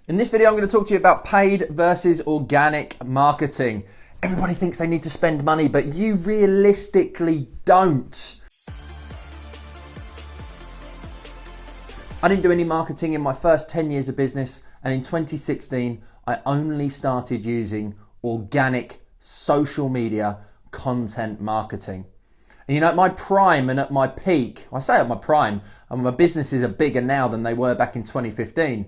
In this video, I'm going to talk to you about paid versus organic marketing. Everybody thinks they need to spend money, but you realistically don't. I didn't do any marketing in my first 10 years of business, and in 2016, I only started using organic social media content marketing. And you know, at my prime and at my peak, I say at my prime, and my businesses are bigger now than they were back in 2015,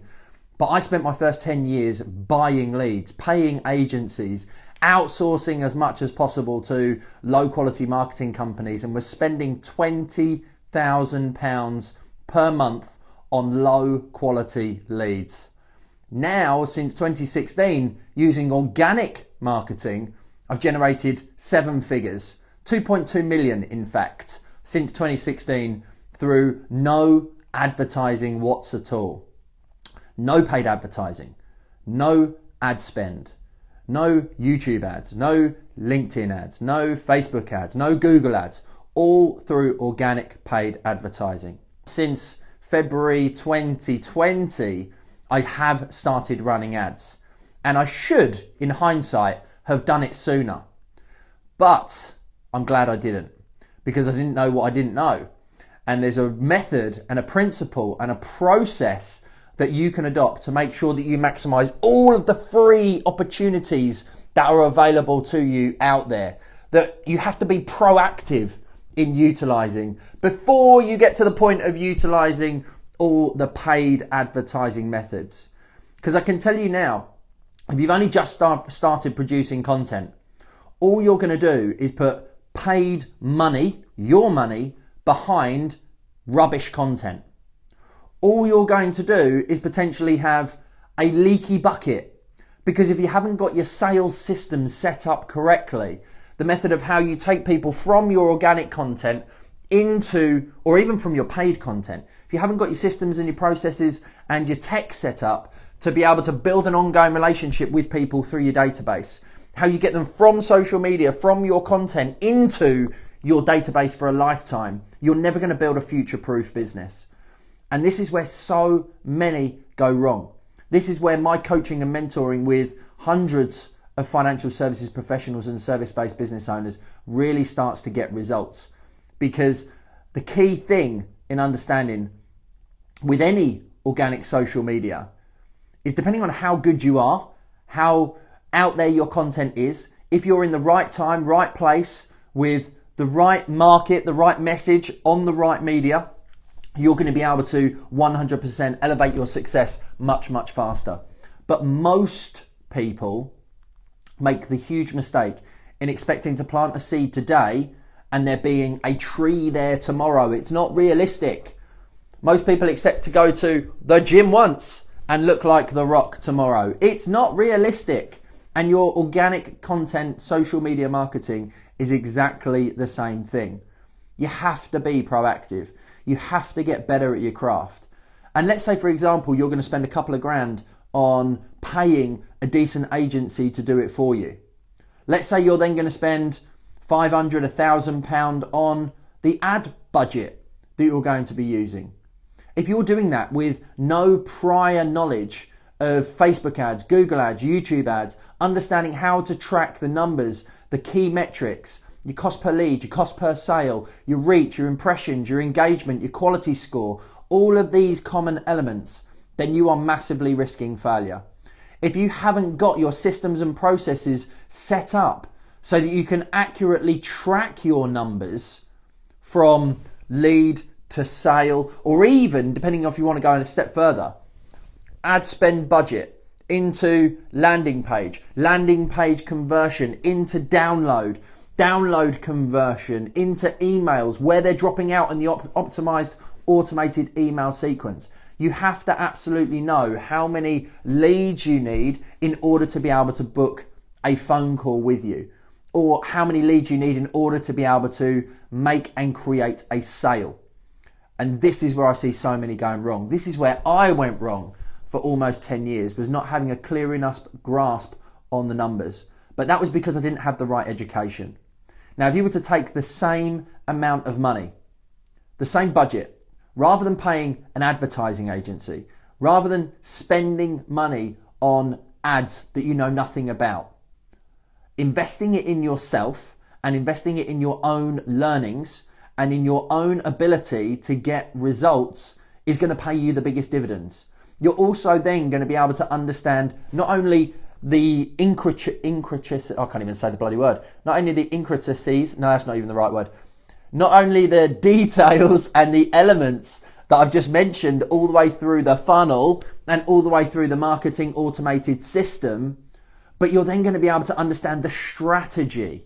but I spent my first 10 years buying leads, paying agencies, outsourcing as much as possible to low quality marketing companies, and was spending £20,000 per month on low quality leads. Now, since 2016, using organic marketing, I've generated 7 figures, 2.2 million in fact, since 2016 through no advertising what's at all. No paid advertising, no ad spend, no YouTube ads, no LinkedIn ads, no Facebook ads, no Google ads, all through organic paid advertising. Since February 2020, I have started running ads, and I should, in hindsight, have done it sooner. But I'm glad I didn't, because I didn't know what I didn't know. And there's a method and a principle and a process that you can adopt to make sure that you maximize all of the free opportunities that are available to you out there, that you have to be proactive in utilizing before you get to the point of utilizing all the paid advertising methods. Because I can tell you now, if you've only just started producing content, all you're going to do is put paid money, your money, behind rubbish content. All you're going to do is potentially have a leaky bucket, because if you haven't got your sales system set up correctly, the method of how you take people from your organic content into, or even from your paid content, if you haven't got your systems and your processes and your tech set up to be able to build an ongoing relationship with people through your database, how you get them from social media, from your content into your database for a lifetime, you're never going to build a future-proof business. And this is where so many go wrong. This is where my coaching and mentoring with hundreds of financial services professionals and service-based business owners really starts to get results. Because the key thing in understanding with any organic social media is, depending on how good you are, how out there your content is, if you're in the right time, right place, with the right market, the right message on the right media, you're going to be able to 100% elevate your success much, much faster. But most people make the huge mistake in expecting to plant a seed today and there being a tree there tomorrow. It's not realistic. Most people expect to go to the gym once and look like The Rock tomorrow. It's not realistic. And your organic content, social media marketing is exactly the same thing. You have to be proactive. You have to get better at your craft. And let's say, for example, you're going to spend a couple of grand on paying a decent agency to do it for you. Let's say you're then going to spend £500, £1,000 on the ad budget that you're going to be using. If you're doing that with no prior knowledge of Facebook ads, Google ads, YouTube ads, understanding how to track the numbers, the key metrics, your cost per lead, your cost per sale, your reach, your impressions, your engagement, your quality score, all of these common elements, then you are massively risking failure. If you haven't got your systems and processes set up so that you can accurately track your numbers from lead to sale, or even, depending on if you want to go in a step further, ad spend budget into landing page conversion into download conversion into emails, where they're dropping out in the optimized automated email sequence. You have to absolutely know how many leads you need in order to be able to book a phone call with you, or how many leads you need in order to be able to make and create a sale. And this is where I see so many going wrong. This is where I went wrong for almost 10 years, was not having a clear enough grasp on the numbers. But that was because I didn't have the right education. Now, if you were to take the same amount of money, the same budget, rather than paying an advertising agency, rather than spending money on ads that you know nothing about. Investing it in yourself and investing it in your own learnings and in your own ability to get results is going to pay you the biggest dividends. You're also then going to be able to understand not only the intricacies, I can't even say the bloody word, not only the intricacies, no, that's not even the right word, not only the details and the elements that I've just mentioned all the way through the funnel and all the way through the marketing automated system, but you're then going to be able to understand the strategy.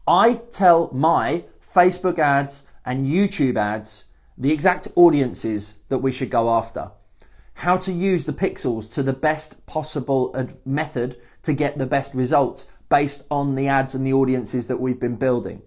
I tell my Facebook ads and YouTube ads the exact audiences that we should go after, how to use the pixels to the best possible method to get the best results based on the ads and the audiences that we've been building.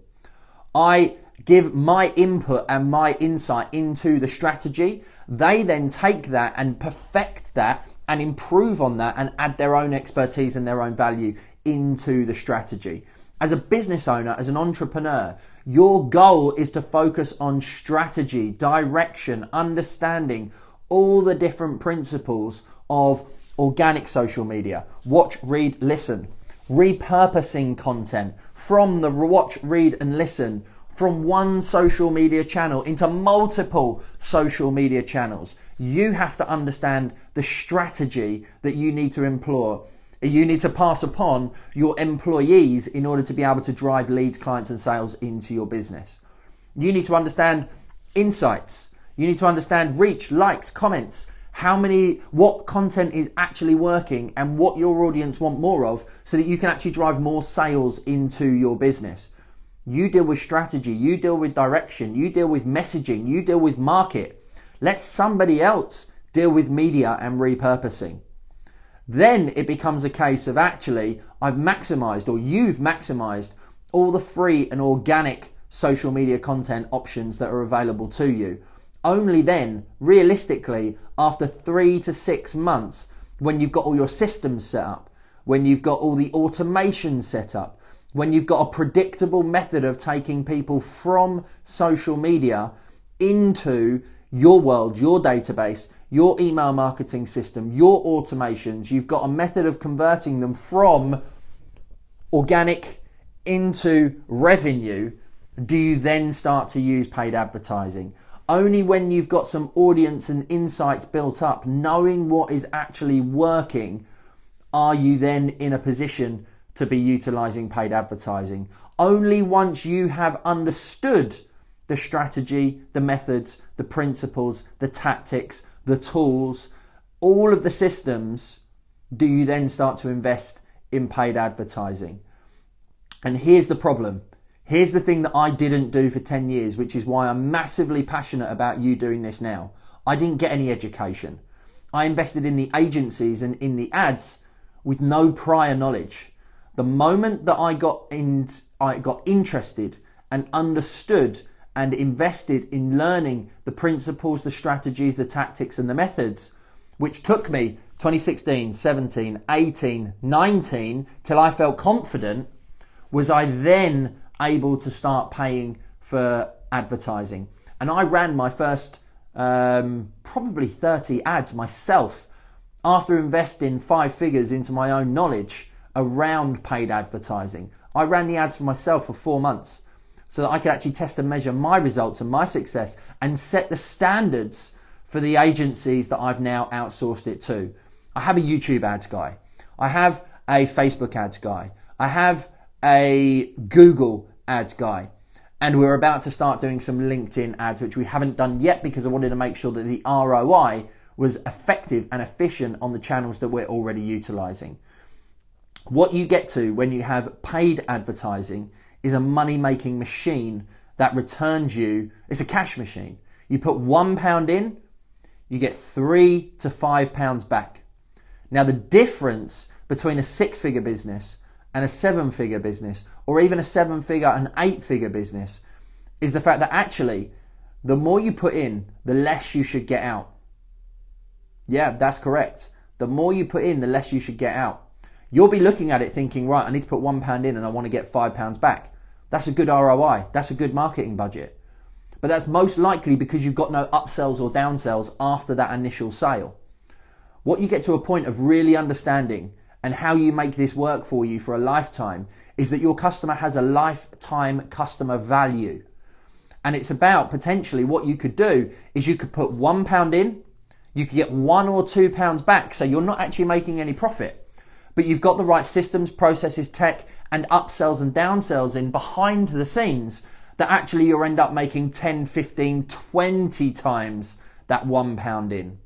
I give my input and my insight into the strategy. They then take that and perfect that and improve on that and add their own expertise and their own value into the strategy. As a business owner, as an entrepreneur, your goal is to focus on strategy, direction, understanding all the different principles of organic social media, watch, read, listen, repurposing content from the watch, read and listen from one social media channel into multiple social media channels. You have to understand the strategy that you need to employ. You need to pass upon your employees in order to be able to drive leads, clients and sales into your business. You need to understand insights. You need to understand reach, likes, comments, what content is actually working and what your audience want more of so that you can actually drive more sales into your business. You deal with strategy, you deal with direction, you deal with messaging, you deal with market. Let somebody else deal with media and repurposing. Then it becomes a case of actually I've maximized or you've maximized all the free and organic social media content options that are available to you. Only then, realistically, after 3 to 6 months, when you've got all your systems set up, when you've got all the automation set up, when you've got a predictable method of taking people from social media into your world, your database, your email marketing system, your automations, you've got a method of converting them from organic into revenue, do you then start to use paid advertising? Only when you've got some audience and insights built up, knowing what is actually working, are you then in a position to be utilizing paid advertising. Only once you have understood the strategy, the methods, the principles, the tactics, the tools, all of the systems, do you then start to invest in paid advertising. And here's the problem. Here's the thing that I didn't do for 10 years, which is why I'm massively passionate about you doing this now. I didn't get any education. I invested in the agencies and in the ads with no prior knowledge. The moment that I got interested and understood and invested in learning the principles, the strategies, the tactics and the methods, which took me 2016, 17, 18, 19 till I felt confident, was I then able to start paying for advertising. And I ran my first probably 30 ads myself after investing 5 figures into my own knowledge around paid advertising. I ran the ads for myself for 4 months so that I could actually test and measure my results and my success and set the standards for the agencies that I've now outsourced it to. I have a YouTube ads guy. I have a Facebook ads guy. I have a Google ads guy. And we're about to start doing some LinkedIn ads, which we haven't done yet because I wanted to make sure that the ROI was effective and efficient on the channels that we're already utilizing. What you get to when you have paid advertising is a money-making machine that returns you, it's a cash machine. You put £1 in, you get £3 to £5 back. Now the difference between a 6-figure business and a 7-figure business, or even a 7-figure and 8-figure business, is the fact that actually the more you put in, the less you should get out. Yeah, that's correct. The more you put in, the less you should get out. You'll be looking at it thinking, right, I need to put £1 in and I want to get £5 back. That's a good ROI. That's a good marketing budget. but that's most likely because you've got no upsells or downsells after that initial sale. What you get to a point of really understanding and how you make this work for you for a lifetime is that your customer has a lifetime customer value. And it's about potentially what you could do is you could put £1 in, you could get £1 or £2 back. So you're not actually making any profit, but you've got the right systems, processes, tech, and upsells and downsells in behind the scenes that actually you'll end up making 10, 15, 20 times that £1 in.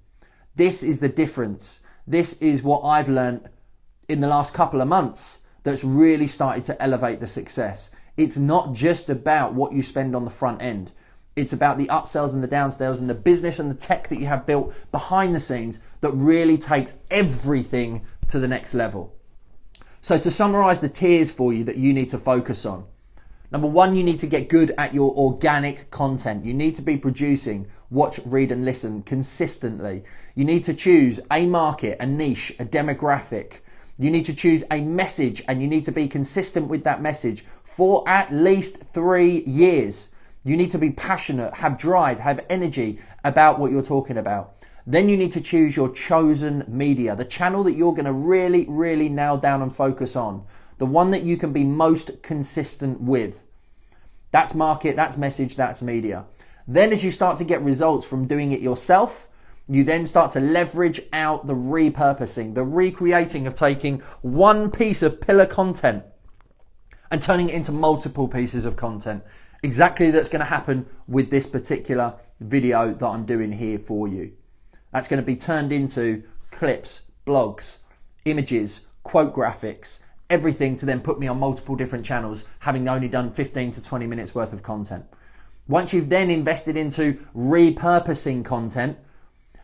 This is the difference. This is what I've learned in the last couple of months that's really started to elevate the success. It's not just about what you spend on the front end. It's about the upsells and the downsells and the business and the tech that you have built behind the scenes that really takes everything to the next level. So to summarize the tiers for you that you need to focus on. Number one, you need to get good at your organic content. You need to be producing watch, read and listen consistently. You need to choose a market, a niche, a demographic. You need to choose a message and you need to be consistent with that message for at least 3 years. You need to be passionate, have drive, have energy about what you're talking about. Then you need to choose your chosen media, the channel that you're going to really, really nail down and focus on, the one that you can be most consistent with. That's market, that's message, that's media. Then as you start to get results from doing it yourself, you then start to leverage out the repurposing, the recreating of taking one piece of pillar content and turning it into multiple pieces of content. Exactly that's going to happen with this particular video that I'm doing here for you. That's going to be turned into clips, blogs, images, quote graphics, everything to then put me on multiple different channels, having only done 15 to 20 minutes worth of content. Once you've then invested into repurposing content,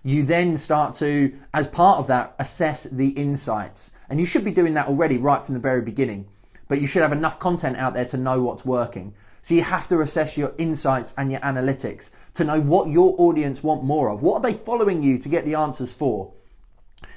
you then start to, as part of that, assess the insights. And you should be doing that already right from the very beginning, but you should have enough content out there to know what's working. So you have to assess your insights and your analytics to know what your audience want more of. What are they following you to get the answers for?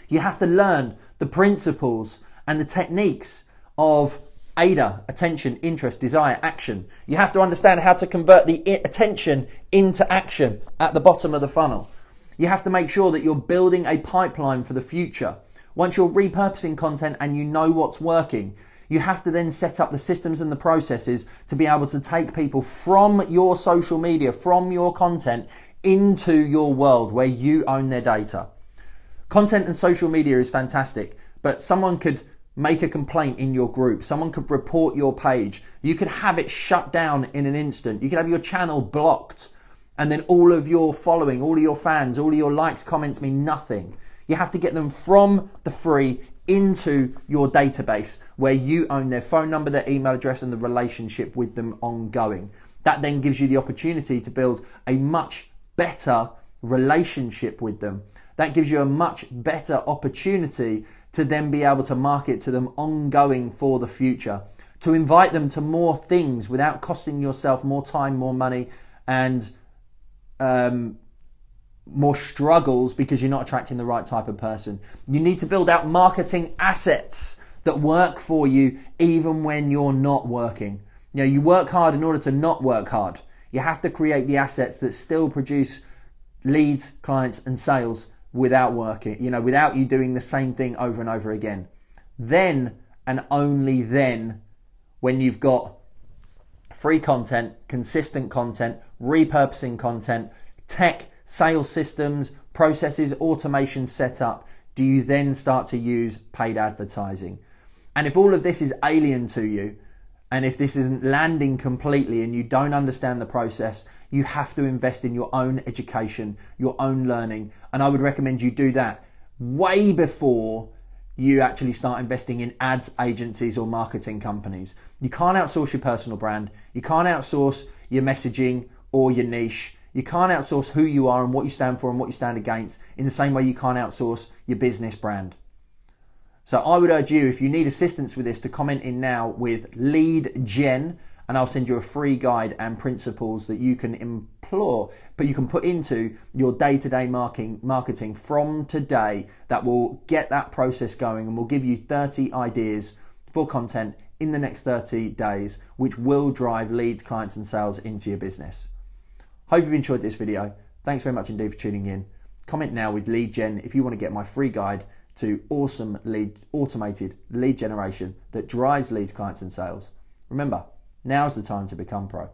You have to learn the principles and the techniques of AIDA, attention, interest, desire, action. You have to understand how to convert the attention into action at the bottom of the funnel. You have to make sure that you're building a pipeline for the future. Once you're repurposing content and you know what's working, you have to then set up the systems and the processes to be able to take people from your social media, from your content, into your world where you own their data. Content and social media is fantastic, but someone could make a complaint in your group. Someone could report your page. You could have it shut down in an instant. You could have your channel blocked, and then all of your following, all of your fans, all of your likes, comments mean nothing. You have to get them from the free into your database where you own their phone number, their email address, and the relationship with them ongoing. That then gives you the opportunity to build a much better relationship with them. That gives you a much better opportunity to then be able to market to them ongoing for the future, to invite them to more things without costing yourself more time, more money, and more struggles because you're not attracting the right type of person. You need to build out marketing assets that work for you even when you're not working. You know, you work hard in order to not work hard. You have to create the assets that still produce leads, clients, and sales without working, without you doing the same thing over and over again. Then, and only then, when you've got free content, consistent content, repurposing content, tech, sales systems, processes, automation set up, do you then start to use paid advertising. And if all of this is alien to you, and if this isn't landing completely and you don't understand the process, you have to invest in your own education, your own learning. And I would recommend you do that way before you actually start investing in ads agencies or marketing companies. You can't outsource your personal brand. You can't outsource your messaging or your niche. You can't outsource who you are and what you stand for and what you stand against in the same way you can't outsource your business brand. So I would urge you, if you need assistance with this, to comment in now with lead gen, and I'll send you a free guide and principles that you can but you can put into your day-to-day marketing from today that will get that process going and will give you 30 ideas for content in the next 30 days, which will drive leads, clients, and sales into your business. Hope you've enjoyed this video. Thanks very much indeed for tuning in. Comment now with lead gen if you want to get my free guide to awesome automated lead generation that drives leads, clients and sales. Remember, now's the time to become pro.